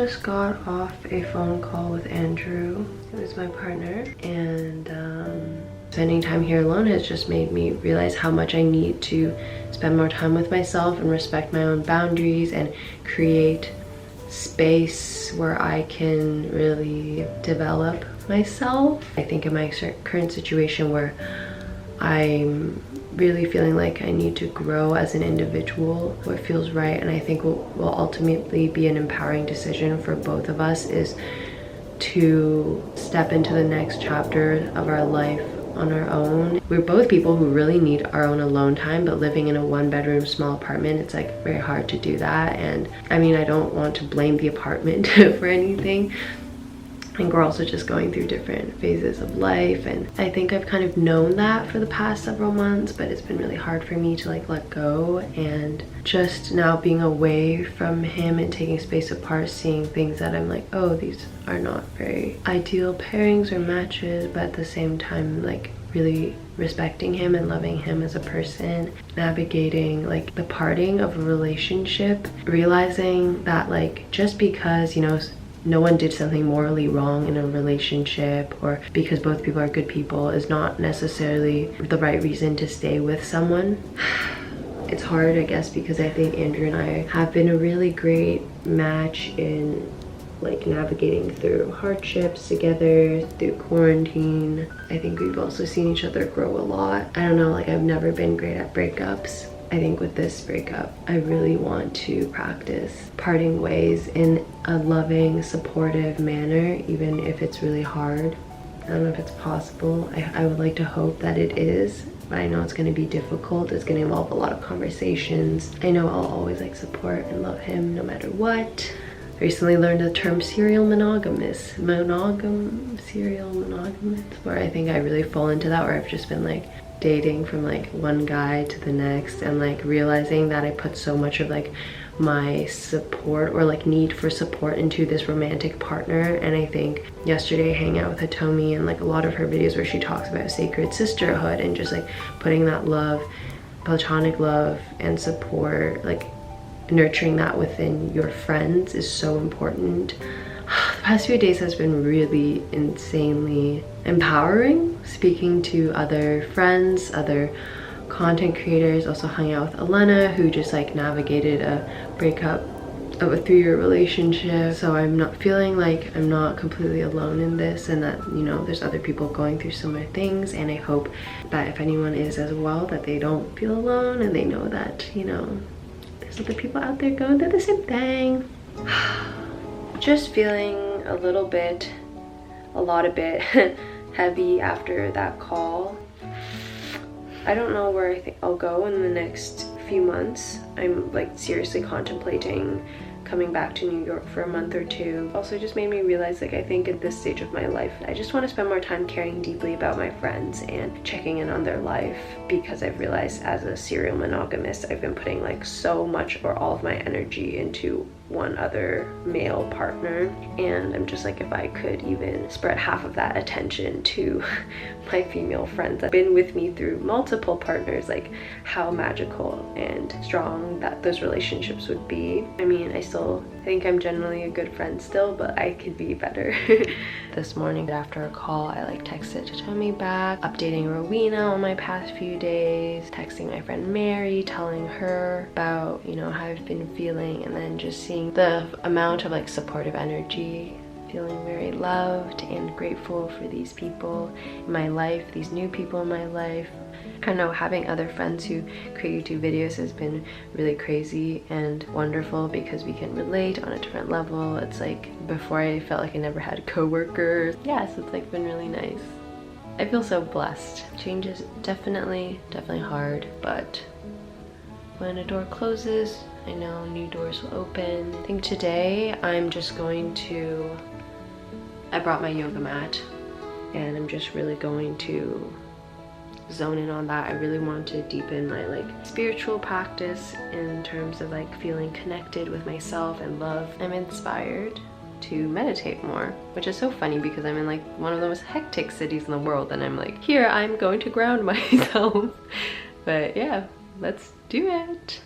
just got off a phone call with Andrew, who is my partner, and spending time here alone has just made me realize how much I need to spend more time with myself and respect my own boundaries and create space where I can really develop myself. I think in my current situation where I'm really feeling like I need to grow as an individual, what feels right, and I think will ultimately be an empowering decision for both of us, is to step into the next chapter of our life on our own. We're both people who really need our own alone time, but living in a one-bedroom small apartment, it's like very hard to do that. And I mean, I don't want to blame the apartment for anything. I think we're also just going through different phases of life, and I think I've kind of known that for the past several months, but it's been really hard for me to like let go. And just now being away from him and taking space apart, seeing things that I'm like, oh, these are not very ideal pairings or matches, but at the same time like really respecting him and loving him as a person, navigating like the parting of a relationship, realizing that like just because, you know, no one did something morally wrong in a relationship, or because both people are good people, is not necessarily the right reason to stay with someone. It's hard, I guess, because I think Andrew and I have been a really great match in like navigating through hardships together, through quarantine. I think we've also seen each other grow a lot. I don't know, like I've never been great at breakups. I think with this breakup, I really want to practice parting ways in a loving, supportive manner, even if it's really hard. I don't know if it's possible. I would like to hope that it is, but I know it's going to be difficult. It's going to involve a lot of conversations. I know I'll always like support and love him no matter what. I recently learned the term serial monogamous, where I think I really fall into that, where I've just been like dating from like one guy to the next, and like realizing that I put so much of like my support or like need for support into this romantic partner. And I think yesterday hanging out with Hitomi and like a lot of her videos where she talks about sacred sisterhood and just like putting that love, platonic love and support, like nurturing that within your friends is so important. The past few days has been really insanely empowering, speaking to other friends, other content creators. Also hung out with Elena, who just like navigated a breakup of a 3-year relationship. So I'm not feeling like I'm not completely alone in this, and that, you know, there's other people going through similar things. And I hope that if anyone is as well, that they don't feel alone, and they know that, you know, there's other people out there going through the same thing. Just feeling a lot of bit heavy after that call. I don't know where I think I'll go in the next few months. I'm like seriously contemplating coming back to New York for a month or two. Also just made me realize, like, I think at this stage of my life, I just want to spend more time caring deeply about my friends and checking in on their life, because I've realized as a serial monogamist, I've been putting like so much or all of my energy into one other male partner, and I'm just like, if I could even spread half of that attention to my female friends that have been with me through multiple partners, like how magical and strong that those relationships would be. I mean, I think I'm generally a good friend still, but I could be better. This morning after a call, I like texted Hitomi back, updating Rowena on my past few days, texting my friend Mary, telling her about, you know, how I've been feeling, and then just seeing the amount of like supportive energy, feeling very loved and grateful for these people in my life, these new people in my life. I know having other friends who create YouTube videos has been really crazy and wonderful, because we can relate on a different level. It's like before I felt like I never had coworkers. Yeah, so it's like been really nice. I feel so blessed. Change is definitely hard, but when a door closes, I know new doors will open. I think today I'm just going to, I brought my yoga mat, and I'm just really going to zone in on that. I really want to deepen my like spiritual practice in terms of like feeling connected with myself and love. I'm inspired to meditate more, which is so funny because I'm in like one of the most hectic cities in the world, and I'm like, here I'm going to ground myself. But yeah, let's do it.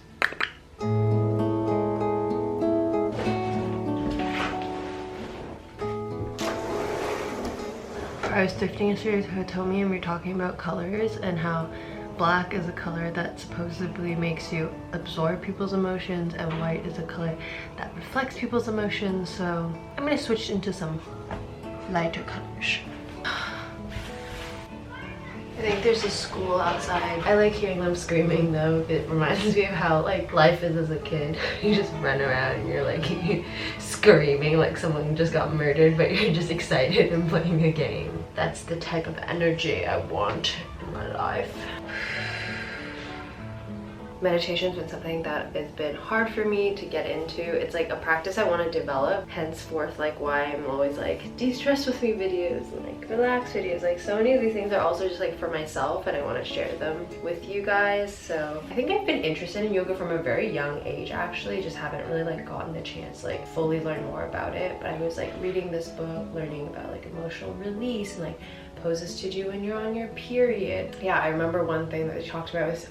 I was thrifting yesterday at Hitomi and we were talking about colors and how black is a color that supposedly makes you absorb people's emotions and white is a color that reflects people's emotions. So I'm gonna switch into some lighter colors. I think there's a school outside. I like hearing them screaming though. It reminds me of how like life is as a kid. You just run around and you're like screaming like someone just got murdered, but you're just excited and playing a game. That's the type of energy I want in my life. Meditation's been something that has been hard for me to get into. It's like a practice I want to develop, henceforth like why I'm always like de-stress with me videos and like relax videos. Like so many of these things are also just like for myself and I want to share them with you guys. So I think I've been interested in yoga from a very young age actually, just haven't really like gotten the chance to like fully learn more about it. But I was like reading this book, learning about like emotional release and like poses to do when you're on your period. Yeah, I remember one thing that they talked about was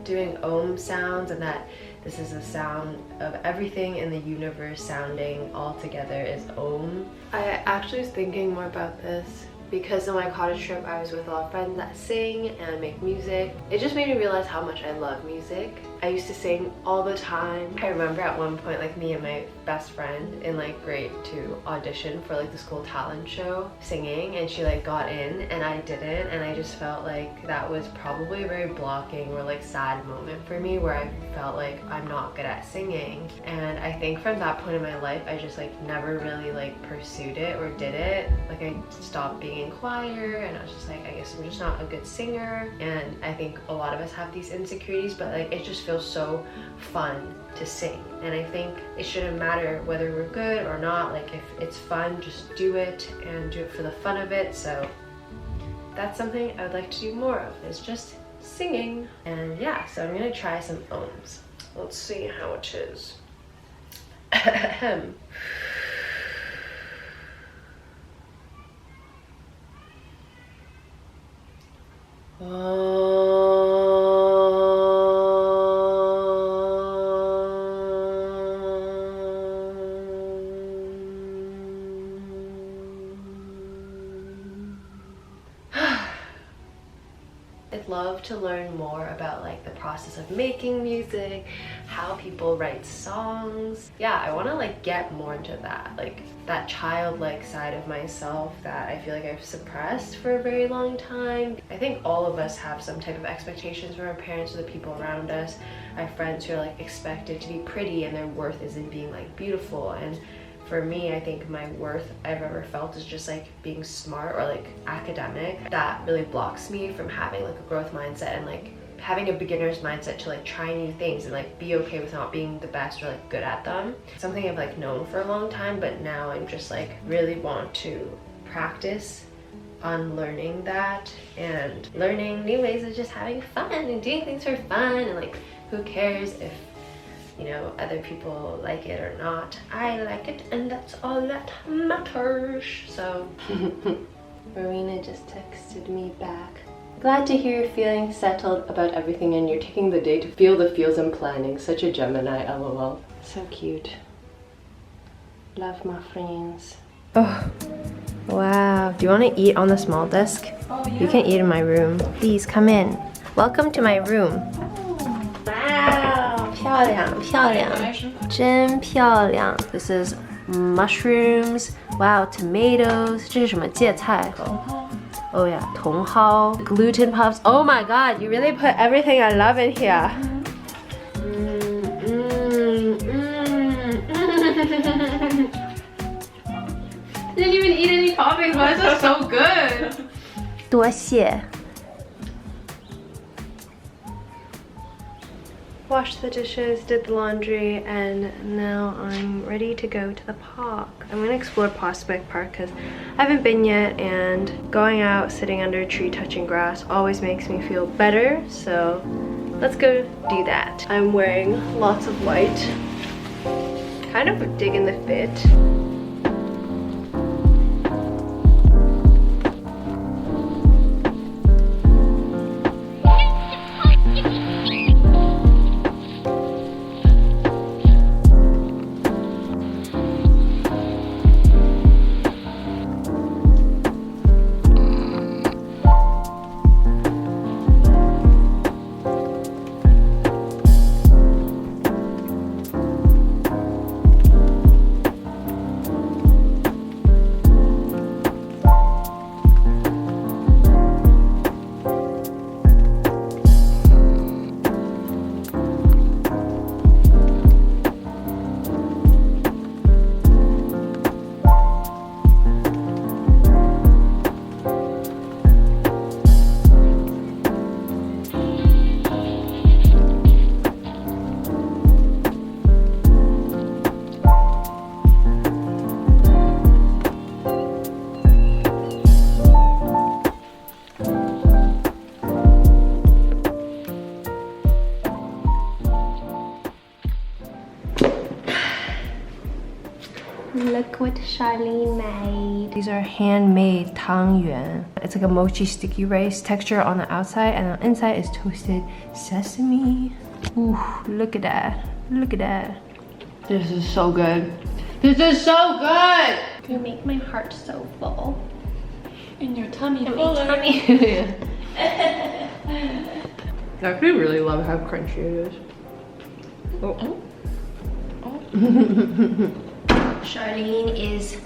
doing Om sounds, and that this is the sound of everything in the universe sounding all together is Om. I actually was thinking more about this because on my cottage trip I was with a lot of friends that sing and make music. It just made me realize how much I love music. I used to sing all the time. I remember at one point like me and my best friend in like grade 2 auditioned for like the school talent show singing, and she like got in and I didn't, and I just felt like that was probably a very blocking or like sad moment for me where I felt like I'm not good at singing. And I think from that point in my life I just like never really like pursued it or did it. Like I stopped being in choir and I was just like, I guess I'm just not a good singer. And I think a lot of us have these insecurities, but like it just feels so fun to sing, and I think it shouldn't matter whether we're good or not. Like if it's fun, just do it and do it for the fun of it. So that's something I would like to do more of, is just singing. And yeah, so I'm gonna try some Oms. Let's see how it is. I'd love to learn more about like the process of making music, how people write songs. Yeah, I want to like get more into that, like that childlike side of myself that I feel like I've suppressed for a very long time. I think all of us have some type of expectations from our parents or the people around us. I have friends who are like expected to be pretty and their worth is in being like beautiful, and for me, I think my worth I've ever felt is just like being smart or like academic. That really blocks me from having like a growth mindset and like having a beginner's mindset to like try new things and like be okay with not being the best or like good at them. Something I've like known for a long time, but now I'm just like really want to practice on learning that and learning new ways of just having fun and doing things for fun, and like who cares if, you know, other people like it or not. I like it and that's all that matters. So Marina just texted me back. Glad to hear you're feeling settled about everything and you're taking the day to feel the feels and planning. Such a Gemini, lol. So cute. Love my friends. Oh, wow. Do you want to eat on the small desk? Oh, yeah. You can eat in my room. Please come in. Welcome to my room. Wow. 漂亮,漂亮,真漂亮. This is mushrooms. Wow, tomatoes. 这是什么芥菜? Oh yeah, 茼蒿, gluten puffs. Oh my god, you really put everything I love in here. You didn't even eat any toppings. Why is this so good? 多谢. Washed the dishes, did the laundry, and now I'm ready to go to the park. I'm gonna explore Prospect Park because I haven't been yet, and going out, sitting under a tree, touching grass always makes me feel better, so let's go do that. I'm wearing lots of white, kind of digging the fit. Charlene made. These are handmade tangyuan. It's like a mochi sticky rice texture on the outside, and on the inside is toasted sesame. Ooh, look at that. Look at that. This is so good. This is so good! You make my heart so full. And your tummy And full. my tummy. I actually really love how crunchy it is. Oh. Charlene is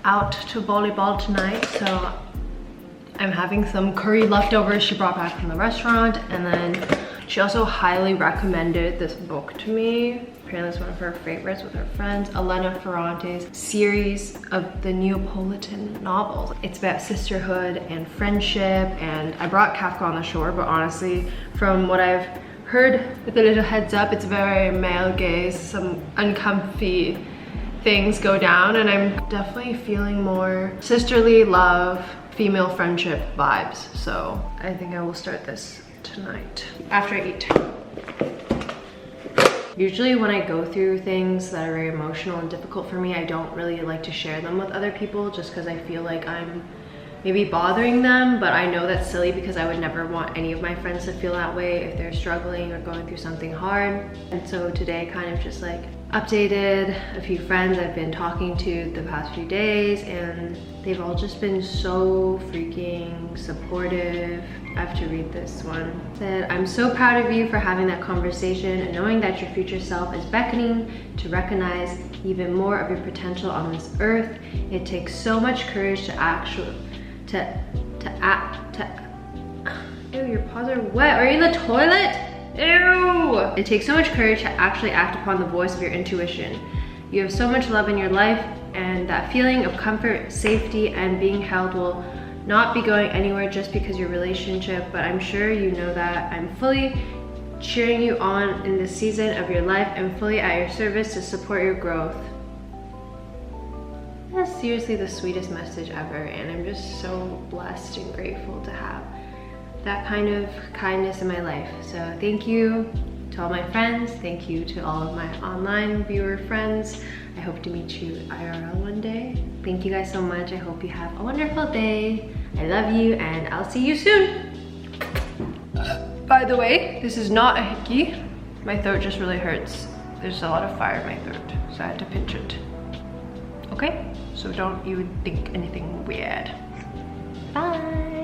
out to volleyball tonight, so I'm having some curry leftovers she brought back from the restaurant, and then she also highly recommended this book to me. Apparently it's one of her favorites with her friends, Elena Ferrante's series of the Neapolitan novels. It's about sisterhood and friendship, and I brought Kafka on the Shore, but honestly, from what I've heard with a little heads up, it's very male gaze, some uncomfy things go down, and I'm definitely feeling more sisterly love, female friendship vibes. So I think I will start this tonight after I eat. Usually when I go through things that are very emotional and difficult for me, I don't really like to share them with other people just because I feel like I'm maybe bothering them, but I know that's silly because I would never want any of my friends to feel that way if they're struggling or going through something hard. And so today kind of just like updated a few friends I've been talking to the past few days, and they've all just been so freaking supportive. I have to read this one. It said, I'm so proud of you for having that conversation and knowing that your future self is beckoning to recognize even more of your potential on this earth. It takes so much courage to ew, your paws are wet. Are you in the toilet? Ew! It takes so much courage to actually act upon the voice of your intuition. You have so much love in your life, and that feeling of comfort, safety, and being held will not be going anywhere just because your relationship, but I'm sure you know that. I'm fully cheering you on in this season of your life and fully at your service to support your growth. That's seriously the sweetest message ever, and I'm just so blessed and grateful to have that kind of kindness in my life. So thank you to all my friends. Thank you to all of my online viewer friends. I hope to meet you IRL one day. Thank you guys so much. I hope you have a wonderful day. I love you, and I'll see you soon. By the way, this is not a hickey. My throat just really hurts. There's a lot of fire in my throat, so I had to pinch it. Okay? So don't even think anything weird. Bye.